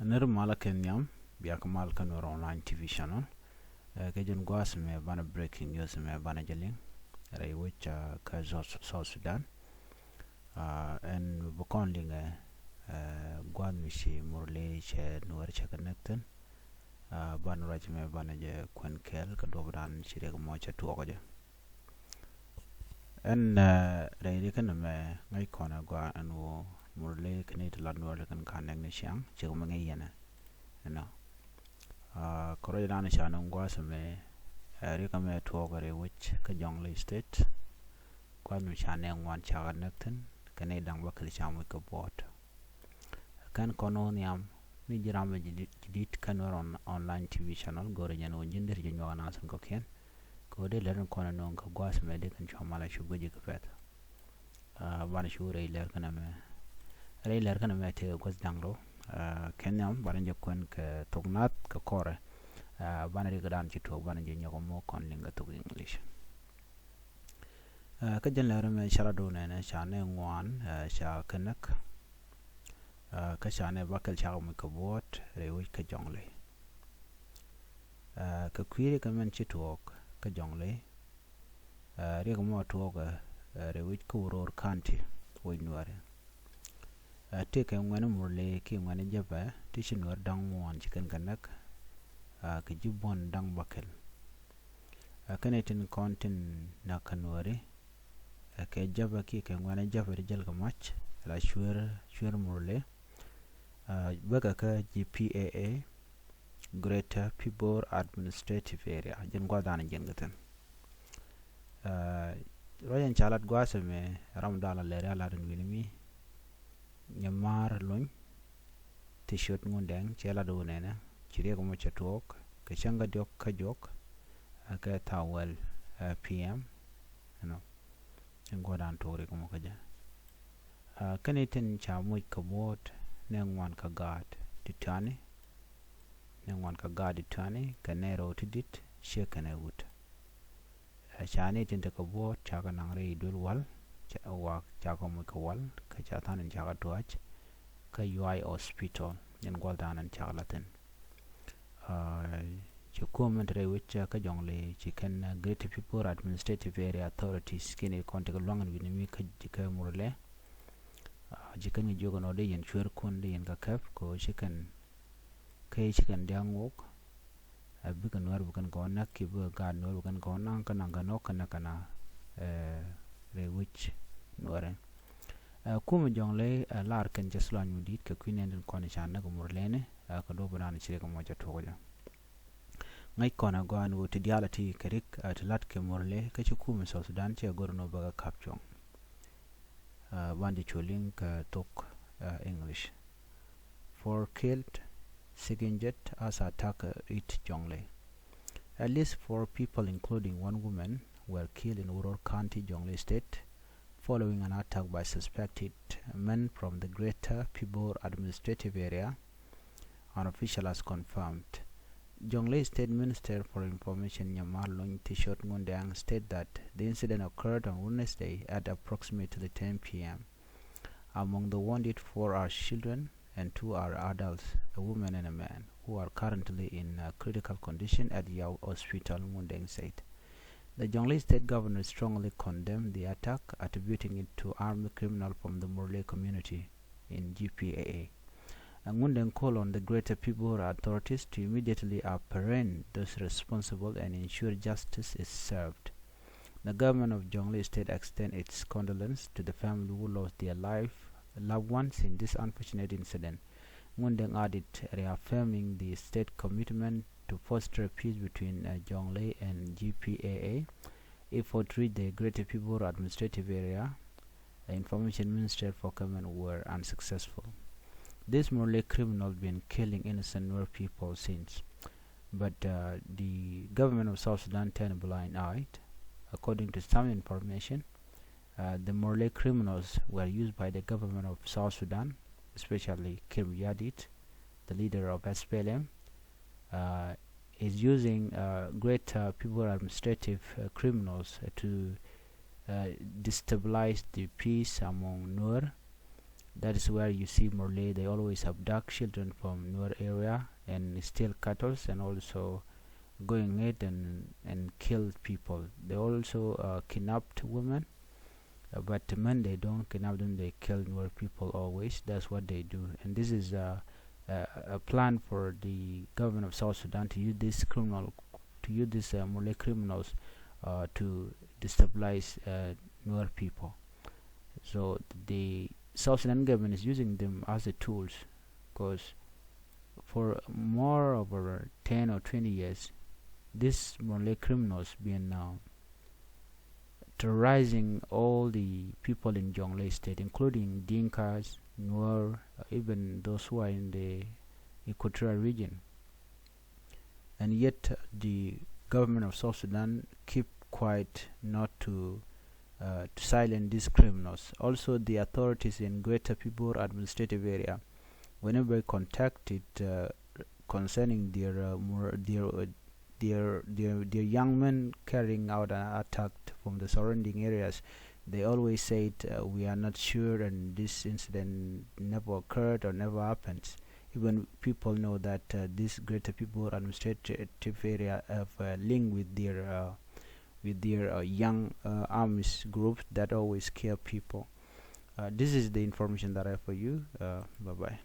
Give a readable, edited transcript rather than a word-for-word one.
Nirmala Kenyam, Biakamal Kanur online TV channel. Kajan Guas me bana breaking news me bana jaling. Ray which Kazos South Sudan. And Bukonding Guan Mishi murlëë che nuääri connected. Ban raj me bana je Kwen Kel Kadoban Chireg Mocha Tuoja. And Ray can me ngay kona gua and murlëë Canadian Nuer kan kaneng ni siang chigumang yana. No. Korean Shannon Guasame, Ricame Tuogare, which Jonglei State, Quan Shannon one Chaga Necton, Canadian Wakilisham with a boat. Can Cononium, Mijiram Jidit Canor on online TV channel, Gorian Jinder Jinoanas and Cocaine, Gode Leran Conanon, Guas Medic and Chamala Shubuji Pet. Vanishu Ray Lerkaname. Ray Lerkaname was Danglo. Kenyam baranja kwen ke thoknath ke kore banari gadan chito bananje nyogomo kon linga to English ka janlere me sharado ne shane ngwan sha kenek ka shane bakal cha mo ko bot rewi ka jonglei ka kwire ka men chito ka jonglei re ko mo to ga rewi ko Uror county wo nuääri take ngwana murlëë ki ngwana jaba tishin war dang wan chicken kanak ka jibon dang bakel kanetin kontin na kanwari ka jaba ki ka ngwana jaba rijal ka mach la shwer murlëë baga ka GPAA Greater People Administrative Area jen gwadana jengatan royan chalat gwasame ramdala lere la dun winimi Nyamar lun t-shirt ngundeng chela do nena chire ko mocha tok ke changa diok ka jok ka tawel PM ngodan tori ko mokaja kaniten cha moy ka bot nengwan ka gad titani nengwan ka gad titani kanero tidit shekane wut chane tin ka bot cha ka nangre idul wal wa jago mo ko wal ka jatan en jaga tuach ka UI hospital en gwaldan en charlatan comment re which ka jonglei chicken Great People Administrative Area Authorities kini konti longan winimi ka murlëë jikan ni jogo no de yen chwer kun de yen ka kaf ko chicken diangok abikan war bukan gona ki bu ga no bukan gona kana re which nuääri kuma jonglei lar kan jeslan mudit ka kwinen kon chana ko murlene ka do bana chire ko moja togoja ngai kona gwan wo tidialati kerik atlat ke murlëë ka kuma South Sudan che gorno baga kapchong bandi choling ka tok English 4 killed, 6 injured as attack it jonglei. At least 4 people including 1 woman were killed in Uror County, Jonglei State, following an attack by suspected men from the Greater People Administrative Area, an official has confirmed. Jonglei State Minister for Information Nyamar Lung Tishot Ngundang stated that the incident occurred on Wednesday at approximately 10 p.m. Among the wounded 4 are children and 2 are adults, a woman and a man, who are currently in critical condition at Yao Hospital, Ngundang said. The Jonglei State Governor strongly condemned the attack, attributing it to armed criminals from the murlëë community in GPAA. Ngundeng called on the Greater People authorities to immediately apprehend those responsible and ensure justice is served. The government of Jonglei State extends its condolences to the family who lost their loved ones in this unfortunate incident. Ngundeng added, reaffirming the state commitment to foster peace between Jonglei and GPAA. Efforts to reach the Greater People Administrative Area, Information Minister for Government were unsuccessful. This murlëë criminal been killing innocent Nuer people since, but the government of South Sudan turned a blind eye. According to some information, the murlëë criminals were used by the government of South Sudan, especially Kim Yadit, the leader of SPLM, is using Greater People Administrative criminals to destabilize the peace among Nuer That is where you see Murlëë. They always abduct children from Nuer area and steal cattle, and also going ahead and kill people. They also kidnapped women, but men, they don't kidnap them. They kill Nuer people always. That's what they do, and this is a plan for the government of South Sudan to use this Murlëë criminals to destabilize Nuer people. So the South Sudan government is using them as the tools, because for more over 10 or 20 years, these Murlëë criminals been terrorizing all the people in Jonglei state, including Dinkas, Nuer, even those who are in the Equatorial region. And yet the government of South Sudan keep quiet, not to silence these criminals. Also, the authorities in Greater Pibor administrative area, whenever contacted concerning their young men carrying out an attack from the surrounding areas, they always said we are not sure, and this incident never occurred or never happens. Even people know that this Greater People administrative area have a link with their young armies groups that always scare people. This is the information that I have for you. Bye bye.